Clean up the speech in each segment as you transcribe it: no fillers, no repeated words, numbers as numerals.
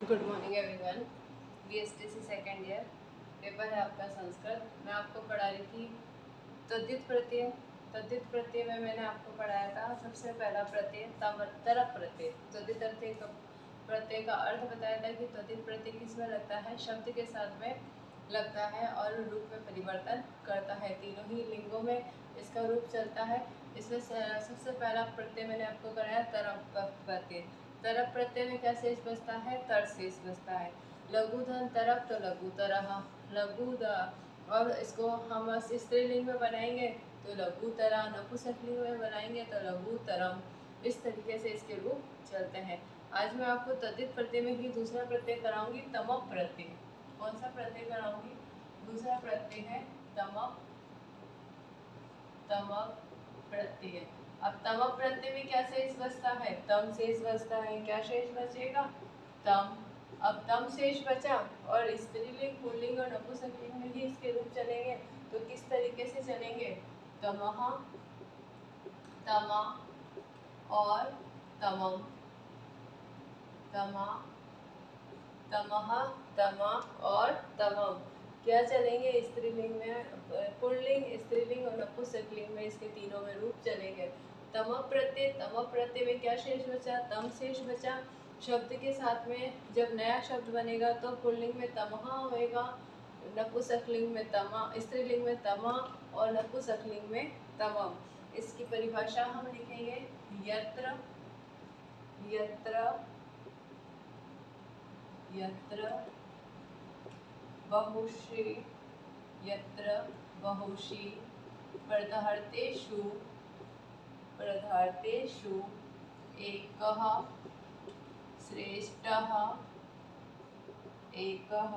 Good morning everyone. BSTC second year paper है आपका संस्कृत। मैं आपको पढ़ा रही थी तद्धित प्रत्यय। तद्धित प्रत्यय में मैंने आपको पढ़ाया था सबसे पहला प्रत्यय तरफ प्रत्यय। तद्धित प्रत्यय का अर्थ बताया था कि तद्धित प्रत्यय किसमें लगता है, शब्द के साथ में लगता है और रूप में परिवर्तन करता है। तीनों ही लिंगों में इसका रूप चलता है। इसमें सबसे पहला प्रत्यय मैंने आपको कराया तरफ प्रत्यय। तरफ प्रत्यय में क्या शेष बचता है, तर शेष बचता है। लघु धन तरफ तो लघु तरह, लघु द, और इसको हम स्त्रीलिंग में बनाएंगे तो लघु तरह, नपुंसकलिंग में बनाएंगे तो लघु तरम। इस तरीके से इसके रूप चलते हैं। आज मैं आपको तद्धित प्रत्यय में ही दूसरा प्रत्यय कराऊंगी, तमप प्रत्यय। कौन सा प्रत्यय कराऊंगी? दूसरा प्रत्यय है तमप। तमप प्रत्यय। अब तमप प्रत्यय में क्या शेष बचता है? तम शेष बचता है। क्या शेष बचेगा? तम। अब तम शेष बचा और स्त्रीलिंग, पुल्लिंग और नपुंसकलिंग में ही इसके रूप चलेंगे तो किस तरीके से चलेंगे? तमह, तमा और तमम। तमा, तमह, तमा और तमम क्या चलेंगे? स्त्रीलिंग में, पुल्लिंग, स्त्रीलिंग और नपुंसकलिंग में इसके तीनों में रूप चलेंगे। तम प्रत्यय में क्या शेष बचा? तम शेष बचा। शब्द के साथ में जब नया शब्द बनेगा तो पुल्लिंग में तमहा होएगा, नपुंसकलिंग में तमा, स्त्रीलिंग में तमा और नपुंसकलिंग में तमम। इसकी परिभाषा हम लिखेंगे यत्र, यत्र, यत्र बहुश्री, यत्र बहुशी, प्रधार्तेषु, प्रधार्तेषु एकः श्रेष्ठः, एकः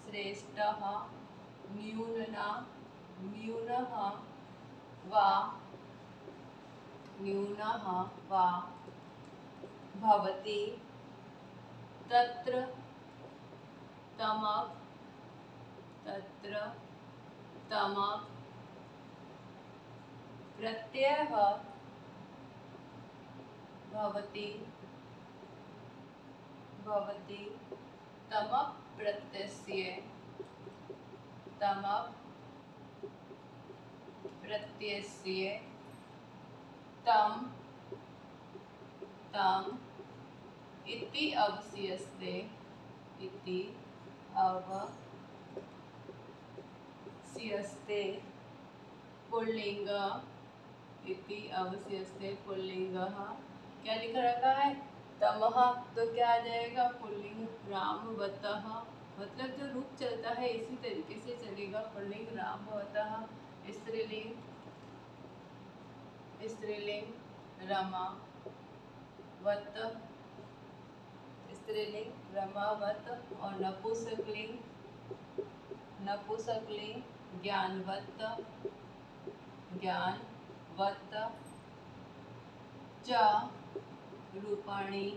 श्रेष्ठः, न्यूनना, न्यूनः वा, न्यूनः वा, भवति, तत्र, तमक, तत्र, तमक, प्रत्ययः भवति, भवति, तमक प्रत्ययस्य, तमक प्रत्ययस्य, तम, तम, इति अवशिष्यते, इति अवशिष्यते, पुल्लिंग, इति अवशिष्यते पुल्लिंगः। क्या लिख रखा है? तमः, तो क्या आ जाएगा? पुल्लिंग रामवतः। मतलब जो रूप चलता है इसी तरीके से चलेगा। पुल्लिंग रामवतः, स्त्रीलिंग, स्त्रीलिंग रमावत, स्त्रीलिंग रमावत और नपुंसकलिंग, नपुंसकलिंग ज्ञानवत, ज्ञानवत, च रूपाणि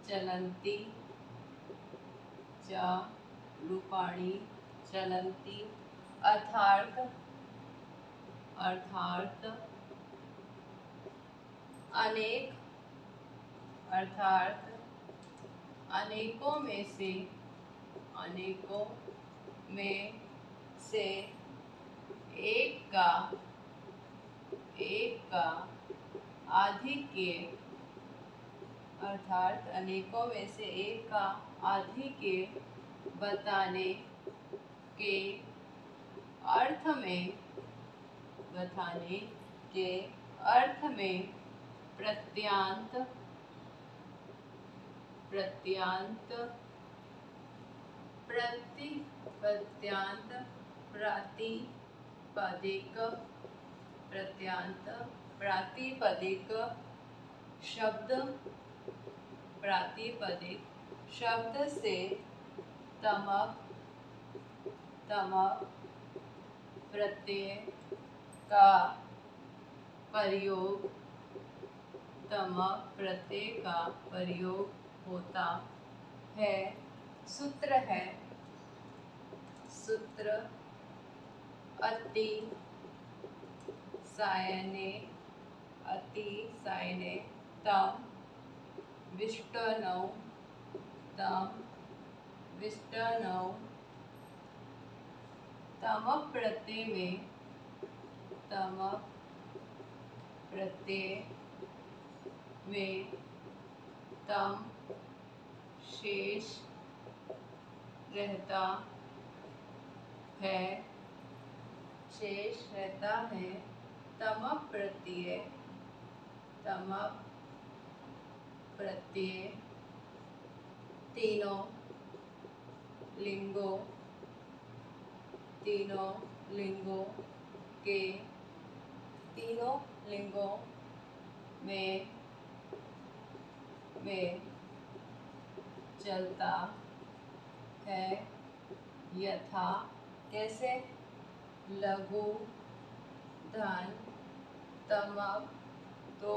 चलन्ति, च रूपाणि चलन्ति, अर्थात, अर्थात, अनेक, अर्थात अनेकों में से, अनेकों में से एक का, एक का आधिक्य, अर्थात अनेकों में से एक का आधिक्य बताने के अर्थ में, बताने के अर्थ में प्रत्यांत, प्रत्यांत, प्रत्यांत, प्रातिपदिक, प्रत्यांत प्रातिपदिक शब्द, प्रातिपदिक शब्द से तमक, तमक प्रत्यय का प्रयोग, तमक प्रत्यय का प्रयोग होता है। सूत्र है, सूत्र अति सायने, अति सायने तम विष्टनौ, तम विष्टनौ तमक प्रत्यय में तमक प्रत्यय में तम शेष रहता है, शेष रहता है। तमक प्रत्यय तीनों लिंगों के तीनों लिंगों में चलता है। यथा कैसे? लघु धन तमक, तो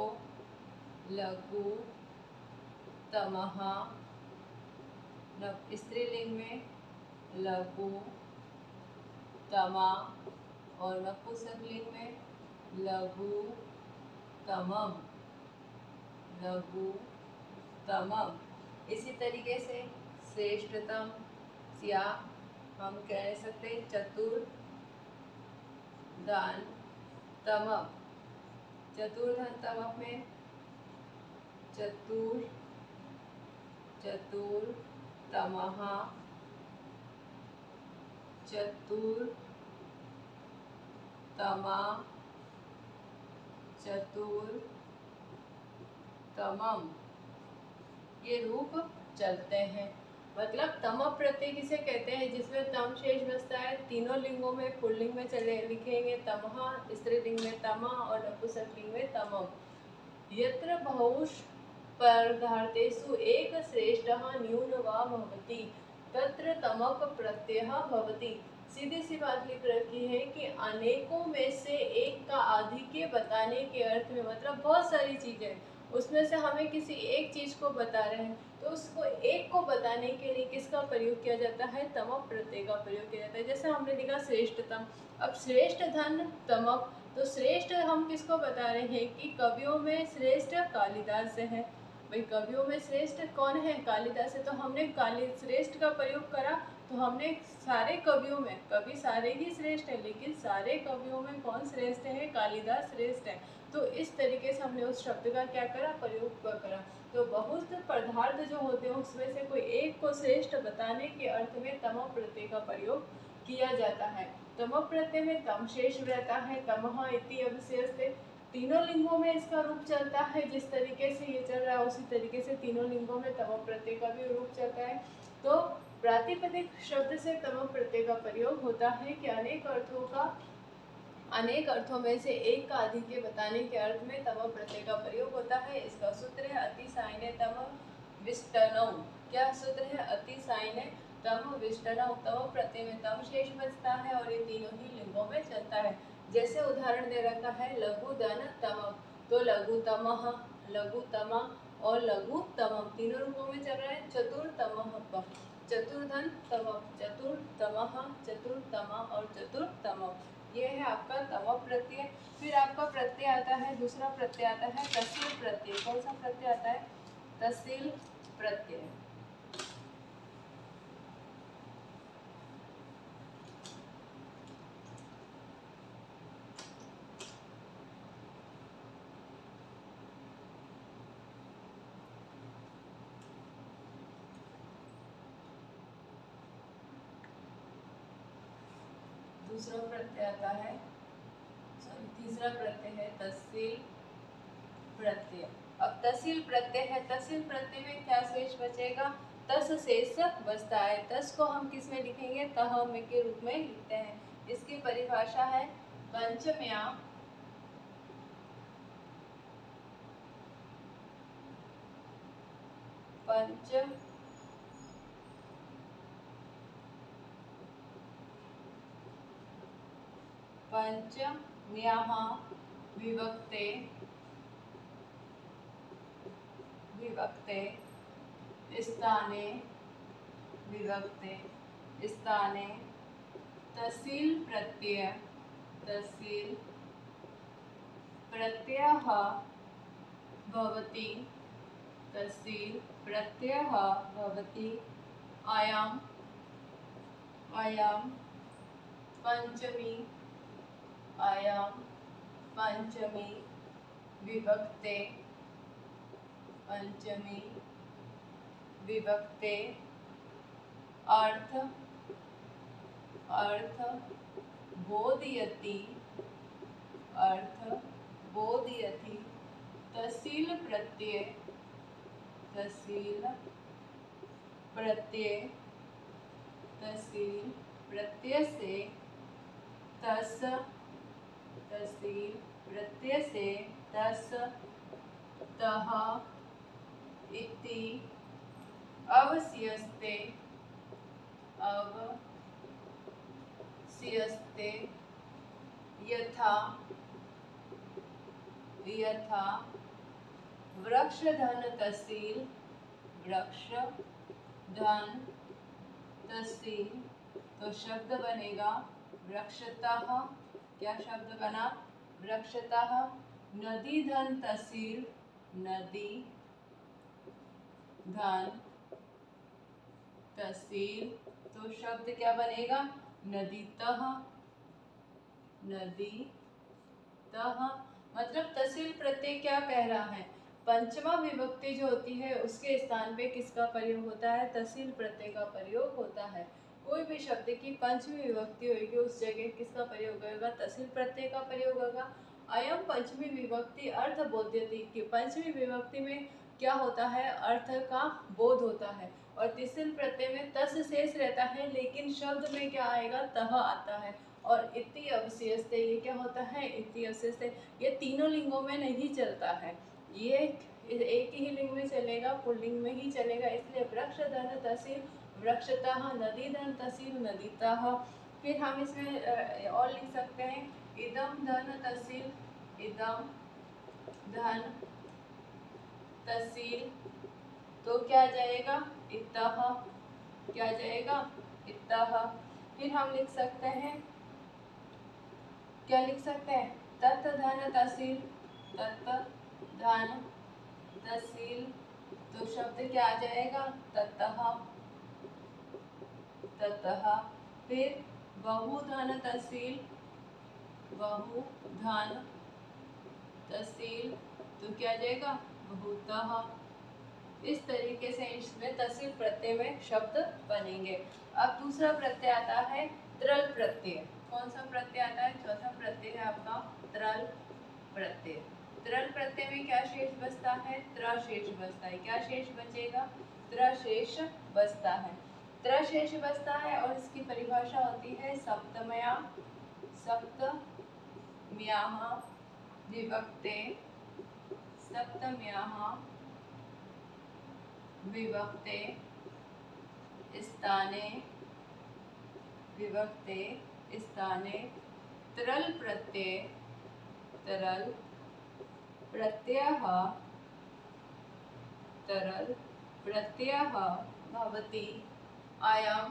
लघु तमः, स्त्रीलिंग में लघु तमा और नपुंसकलिंग में लघु तमम। इसी तरीके से श्रेष्ठतम या हम कह सकते हैं चतुर्धन तमक। चतुर्धन तमक में चतुर्तमः, चतुर्तमा, चतुर्तमम, ये रूप चलते हैं। मतलब तमक प्रत्यय किसे कहते हैं? जिसमें तम शेष बचता है। तीनों लिंगों में पुल्लिंग में चले लिखेंगे तमः, स्त्रीलिंग में तमा और नपुंसकलिंग में तमम। यत्र बहुश पदार्थेषु एक श्रेष्ठः न्यून वा भवति तत्र तमक प्रत्ययः भवति। सीधी सी बात लिख रखी है कि अनेकों में से एक का आधिक्य बताने के अर्थ में, मतलब बहुत सारी चीजें उसमें से हमें किसी एक चीज को बता रहे हैं, तो उसको एक को बताने के लिए किसका प्रयोग किया जाता है? तमक प्रत्यय का प्रयोग किया जाता है। जैसे हमने लिखा श्रेष्ठतम, अब श्रेष्ठ धन तमक, तो श्रेष्ठ हम किसको बता रहे हैं कि कवियों में श्रेष्ठ कालिदास है। भाई कवियों में श्रेष्ठ कौन है? कालिदास है। तो हमने श्रेष्ठ का प्रयोग करा, तो हमने सारे कवियों में, कवि सारे ही श्रेष्ठ है, लेकिन सारे कवियों में कौन श्रेष्ठ है? कालिदास श्रेष्ठ है। तो इस तरीके से हमने उस शब्द का क्या करा? प्रयोग करा। तो बहुत पदार्थ जो होते हैं उसमें से कोई एक को श्रेष्ठ बताने के अर्थ में तमक प्रत्यय का प्रयोग किया जाता है। तमक प्रत्यय में तम शेष रहता है। तमः इति अवशिष्टे तीनों लिंगों में इसका रूप चलता है। जिस तरीके से ये चल रहा है उसी तरीके से तीनों लिंगों में तमक प्रत्यय का भी रूप चलता है। तो प्रातिपदिक शब्द से तमक प्रत्यय का प्रयोग होता है कि अनेक अर्थों में से एक का आधिक्य बताने के अर्थ में तमक प्रत्यय का प्रयोग होता है। इसका सूत्र है अतिसायने तम विष्टनौ। क्या सूत्र है? अतिसायने तम विष्टनौ। तमक प्रत्यय में तम शेष बचता है और ये तीनों ही लिंगों में चलता है। जैसे उदाहरण दे रखा है लघु धन तमक, तो लघुतमः, लघुतमा और लघुतमम तीनों रूपों में चल रहा है। चतुर्थमः, चतुर्धन तमक, चतुर्थमः, चतुर्थमा और चतुर्थमम, ये है आपका तमक प्रत्यय। फिर आपका प्रत्यय आता है, दूसरा प्रत्यय आता है तस्सील प्रत्यय। कौन सा प्रत्यय आता है? तस्सील प्रत्यय। दूसरा प्रत्यय आता है, तीसरा प्रत्यय है तस्सील प्रत्यय। अब तस्सील प्रत्यय है, तस्सील प्रत्यय में क्या शेष बचेगा? तस शेष बचता है। तस को हम किस में लिखेंगे? तह में के रूप में लिखते हैं। इसकी परिभाषा है पंचम्या पंचम्याः विभक्ते स्थाने तस्सील प्रत्ययः भवति। तस्सील प्रत्ययः भवति। आयाम आयाम पंचमी आयाम पंचमी विभक्ते पंचमी विभक्ते अर्थ अर्थ बोधयति अर्थ बोधयति। तहसील प्रत्यय तहसील प्रत्यय तहसील प्रत्यय से तस तहसील प्रत्यय से तस तह इति अवस्यस्ते अवस्यस्ते यथा यथा वृक्षधन तहसील वृक्षधन तहसील तो शब्द बनेगा वृक्षतः। क्या शब्द बना? वृक्षतः। नदी धन तहसील नदी धन तहसील तो शब्द क्या बनेगा? नदीतः नदीतः। मतलब तहसील प्रत्यय क्या कह रहा है? पंचमा विभक्ति जो होती है उसके स्थान पे किसका प्रयोग होता है? तहसील प्रत्यय का प्रयोग होता है। कोई भी शब्द की पंचमी विभक्ति होगी उस जगह किसका प्रयोग होगा? तहसील प्रत्यय का प्रयोग होगा। अयम पंचमी विभक्ति अर्थ बोध्यति कि पंचमी विभक्ति में क्या होता है? अर्थ का बोध होता है। और तहसील प्रत्यय में तस शेष रहता है लेकिन शब्द में क्या आएगा? तह आता है। और इति अवशेषते ये क्या होता है? इति अवशेषते ये तीनों लिंगों में नहीं चलता है, ये एक ही लिंग में चलेगा, पुल्लिंग में ही चलेगा। इसलिए वृक्ष धन तहसील वृक्षतः, नदी धन तहसील नदीतः। फिर हम इसमें और लिख सकते हैं इदम धन तहसील इदम धन तहसील तो क्या जाएगा? इतः। क्या जाएगा? इतः। फिर हम लिख सकते हैं, क्या लिख सकते हैं? तत् धन तहसील तत् धन तहसील तो शब्द क्या आ जाएगा? ततः ततः। फिर बहुधन तहसील बहुधन तहसील तो क्या आ जाएगा? बहुतः। इस तरीके से इसमें तहसील प्रत्यय में शब्द बनेंगे। अब दूसरा प्रत्यय आता है त्रल प्रत्यय। कौन सा प्रत्यय आता है? चौथा प्रत्यय है आपका त्रल प्रत्यय। त्रल प्रत्यय में क्या शेष बचता है? त्र शेष बचता है। क्या शेष बचेगा? त्र शेष बचता है। त्र शेष बचता है और इसकी परिभाषा होती है सप्तम्याः विभक्ते सप्तम्याः विभक्ते स्थाने विभक्ते स्थाने त्रल प्रत्ययः भवति। आयाम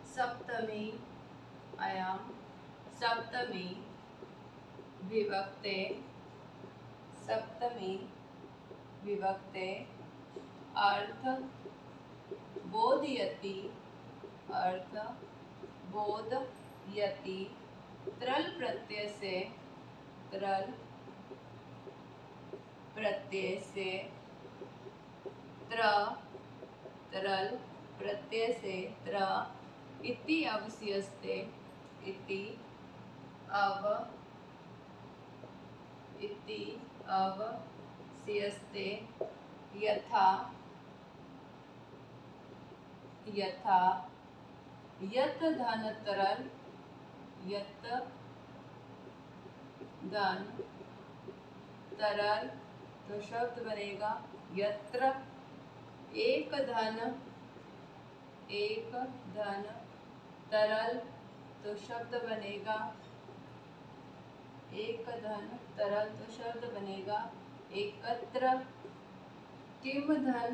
सप्तमी विभक्ते अर्थ बोधयति त्रल प्रत्यय से तरल प्रत्यय से त्र इति अवस्यस्ते यथा यत धन तरल तो शब्द बनेगा यत्र। एक धन तरल तो शब्द बनेगा एक धन तरल तो शब्द बनेगा एकत्र। किम धन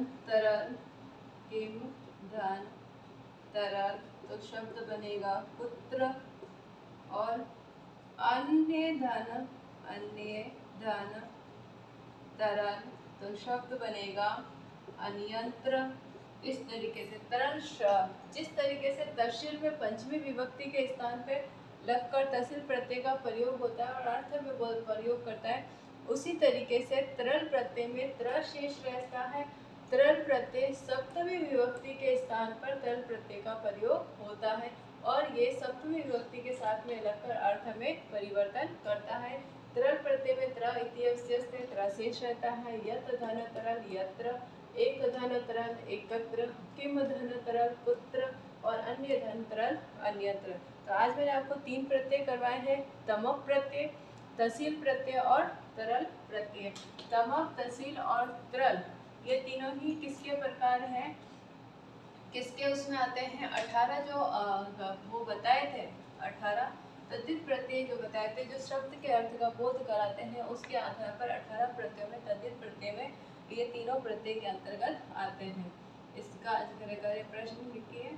तरल तो शब्द बनेगा पुत्र। और अन्य धन तरल तो शब्द बनेगा अन्यंत्र। इस तरीके से तरल जिस तरीके से तहसील में पंचमी विभक्ति के स्थान पे लगकर तहसील प्रत्यय का प्रयोग होता है और अर्थ में प्रयोग करता है, उसी तरीके से तरल प्रत्यय में त्र शेष रहता है। तरल प्रत्यय सप्तमी विभक्ति के स्थान पर तरल प्रत्यय का प्रयोग होता है और ये सप्तमी विभक्ति के साथ में लगकर अर्थ में परिवर्तन करता है। तरल प्रत्यय में त्र इत्यस्य त्र शेष रहता है। यत धन तरल यत्र, एक धन तरल एकत्र, किम धन तरल कुत्र और अन्य धन तरल अन्यत्र। तो आज मैंने आपको 3 प्रत्यय करवाए हैं, तमक प्रत्यय, तहसील प्रत्यय और तरल प्रत्यय। तमक, तहसील और तरल ये तीनों ही किसके प्रकार हैं, किसके उसमें आते हैं? 18 जो वो बताए थे, 18 तद्धित प्रत्यय जो बताए थे, जो शब्द के अर्थ का बोध कराते हैं, उसके आधार पर 18 प्रत्ययों में तद्धित प्रत्यय में ये तीनों प्रत्यय के अंतर्गत आते हैं। इसका आज करें प्रश्न लिखिए।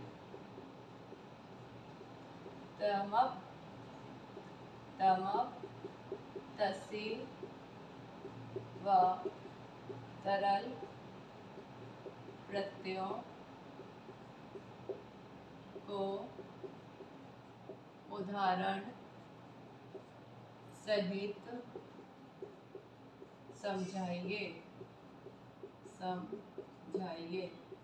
तमक, तहसील व तरल प्रत्ययों को उदाहरण सहित समझाइए।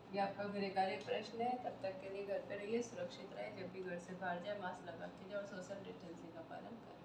ये आपका गृह कार्य प्रश्न है। तब तक के लिए घर पे रहिए, सुरक्षित रहिए। जब भी घर से बाहर जाए मास्क लगा के जाए और सोशल डिस्टेंसिंग का पालन करें।